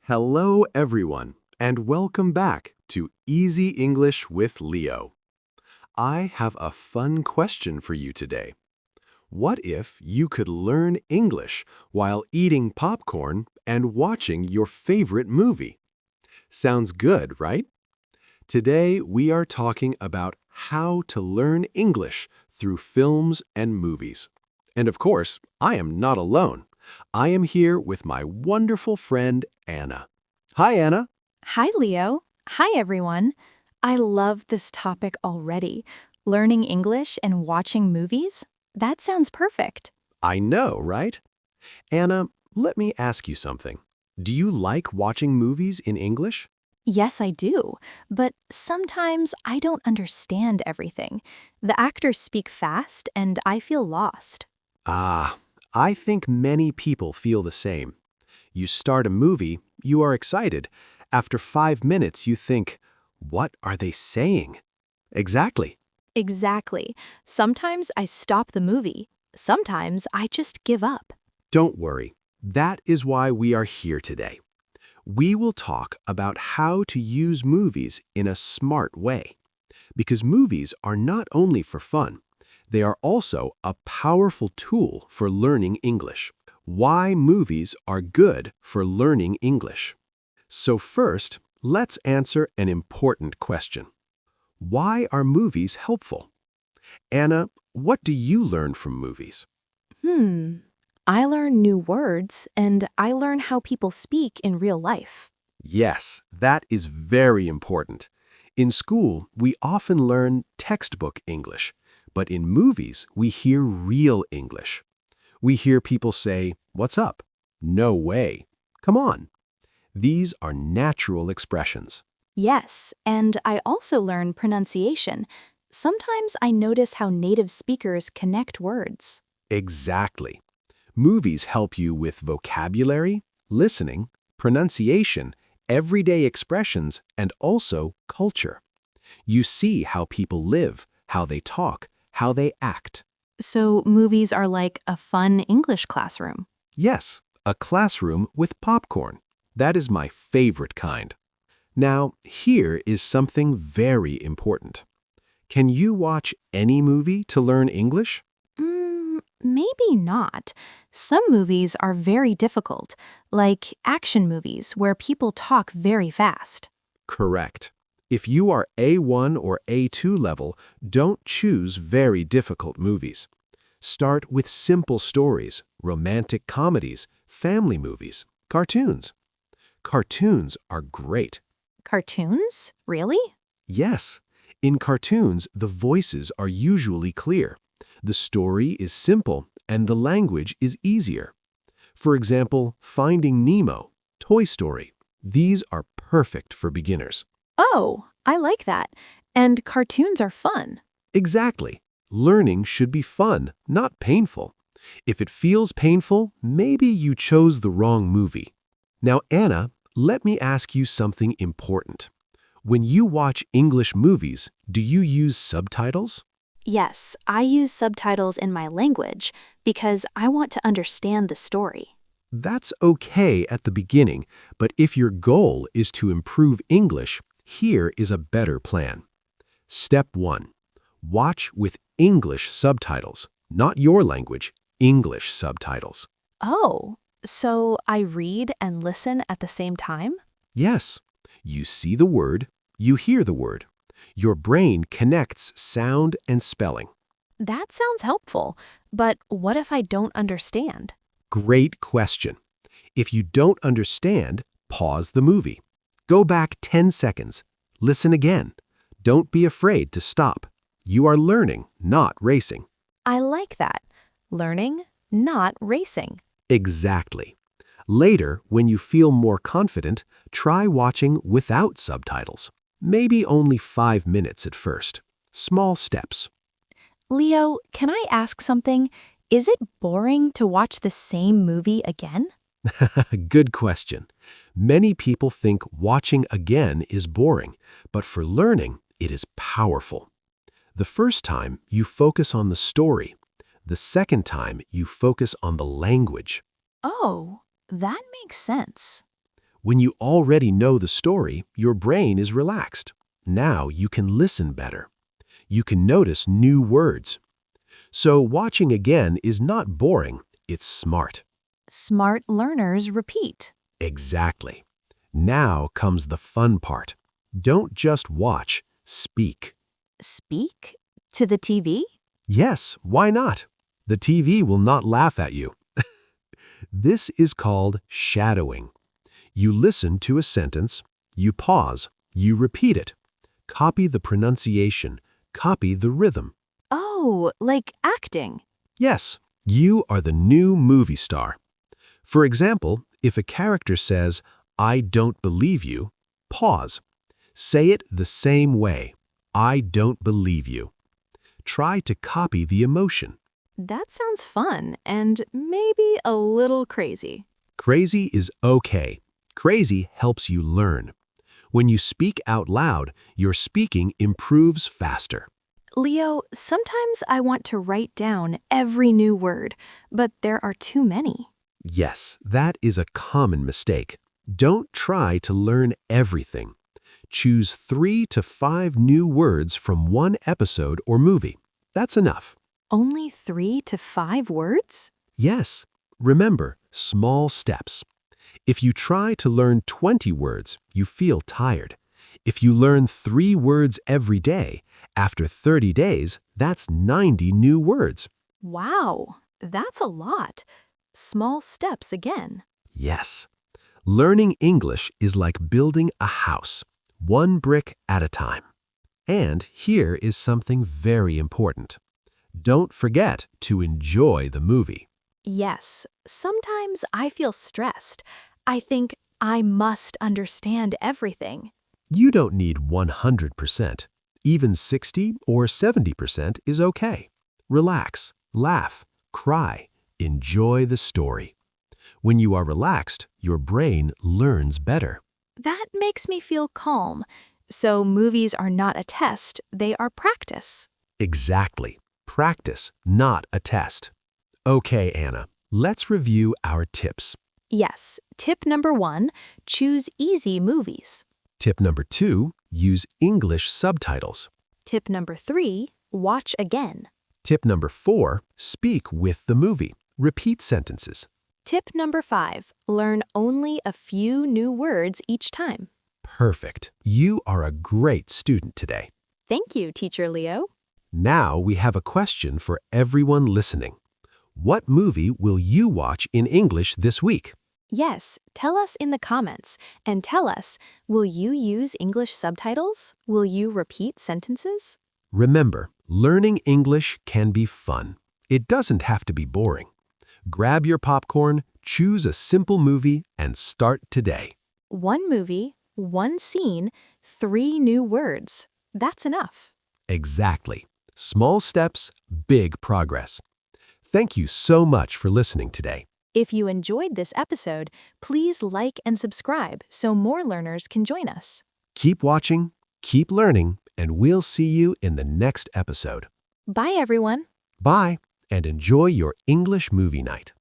Hello, everyone, and welcome back to Easy English with Leo. I have a fun question for you today. What if you could learn English while eating popcorn and watching your favorite movie? Sounds good, right? Today, we are talking about how to learn English through films and movies. And of course, I am not alone. I am here with my wonderful friend, Anna. Hi, Anna. Hi, Leo. Hi, everyone. I love this topic already. Learning English and watching movies? That sounds perfect. I know, right? Anna, let me ask you something. Do you like watching movies in English? Yes, I do. But sometimes I don't understand everything. The actors speak fast and I feel lost. Ah, I think many people feel the same. You start a movie, you are excited. After 5 minutes, you think, what are they saying? Exactly. Exactly. Sometimes I stop the movie. Sometimes I just give up. Don't worry. That is why we are here today. We will talk about how to use movies in a smart way. Because movies are not only for fun, they are also a powerful tool for learning English. Why movies are good for learning English. So first, let's answer an important question. Why are movies helpful? Anna, what do you learn from movies? I learn new words and I learn how people speak in real life. Yes, that is very important. In school, we often learn textbook English, but in movies, we hear real English. We hear people say, "What's up?" "No way." "Come on." These are natural expressions. Yes, and I also learn pronunciation. Sometimes I notice how native speakers connect words. Exactly. Movies help you with vocabulary, listening, pronunciation, everyday expressions, and also culture. You see how people live, how they talk, how they act. So movies are like a fun English classroom. Yes, a classroom with popcorn. That is my favorite kind. Now, here is something very important. Can you watch any movie to learn English? Maybe not. Some movies are very difficult, like action movies where people talk very fast. Correct. If you are A1 or A2 level, don't choose very difficult movies. Start with simple stories, romantic comedies, family movies, cartoons. Cartoons are great. Cartoons? Really? Yes, in cartoons, the voices are usually clear. The story is simple and the language is easier. For example, Finding Nemo, Toy Story. These are perfect for beginners. Oh, I like that. And cartoons are fun. Exactly. Learning should be fun, not painful. If it feels painful, maybe you chose the wrong movie. Now, Anna, let me ask you something important. When you watch English movies, do you use subtitles? Yes, I use subtitles in my language because I want to understand the story. That's okay at the beginning, but if your goal is to improve English, here is a better plan. Step 1. Watch with English subtitles, not your language, English subtitles. Oh, so I read and listen at the same time? Yes, you see the word, you hear the word. Your brain connects sound and spelling. That sounds helpful, but what if I don't understand? Great question. If you don't understand, pause the movie. Go back 10 seconds. Listen again. Don't be afraid to stop. You are learning, not racing. I like that. Learning, not racing. Exactly. Later, when you feel more confident, try watching without subtitles. Maybe only 5 minutes at first. Small steps. Leo, can I ask something? Is it boring to watch the same movie again? Good question. Many people think watching again is boring, but for learning, it is powerful. The first time, you focus on the story. The second time, you focus on the language. Oh, that makes sense. When you already know the story, your brain is relaxed. Now you can listen better. You can notice new words. So watching again is not boring, it's smart. Smart learners repeat. Exactly. Now comes the fun part. Don't just watch, speak. Speak? To the TV? Yes, why not? The TV will not laugh at you. This is called shadowing. You listen to a sentence, you pause, you repeat it. Copy the pronunciation, copy the rhythm. Oh, like acting. Yes, you are the new movie star. For example, if a character says, "I don't believe you," pause. Say it the same way. "I don't believe you." Try to copy the emotion. That sounds fun and maybe a little crazy. Crazy is okay. Crazy helps you learn. When you speak out loud, your speaking improves faster. Leo, sometimes I want to write down every new word, but there are too many. Yes, that is a common mistake. Don't try to learn everything. Choose 3 to 5 new words from one episode or movie. That's enough. Only 3 to 5 words? Yes, remember, small steps. If you try to learn 20 words, you feel tired. If you learn 3 words every day, after 30 days, that's 90 new words. Wow, that's a lot. Small steps again. Yes. Learning English is like building a house, one brick at a time. And here is something very important. Don't forget to enjoy the movie. Yes, sometimes I feel stressed. I think I must understand everything. You don't need 100%. Even 60 or 70% is okay. Relax, laugh, cry, enjoy the story. When you are relaxed, your brain learns better. That makes me feel calm. So movies are not a test, they are practice. Exactly. Practice, not a test. Okay, Anna, let's review our tips. Yes, tip number 1, choose easy movies. Tip number 2, use English subtitles. Tip number 3, watch again. Tip number 4, speak with the movie. Repeat sentences. Tip number 5, learn only a few new words each time. Perfect. You are a great student today. Thank you, Teacher Leo. Now we have a question for everyone listening. What movie will you watch in English this week? Yes, tell us in the comments and tell us, will you use English subtitles? Will you repeat sentences? Remember, learning English can be fun. It doesn't have to be boring. Grab your popcorn, choose a simple movie, and start today. One movie, one scene, 3 new words. That's enough. Exactly. Small steps, big progress. Thank you so much for listening today. If you enjoyed this episode, please like and subscribe so more learners can join us. Keep watching, keep learning, and we'll see you in the next episode. Bye, everyone. Bye, and enjoy your English movie night.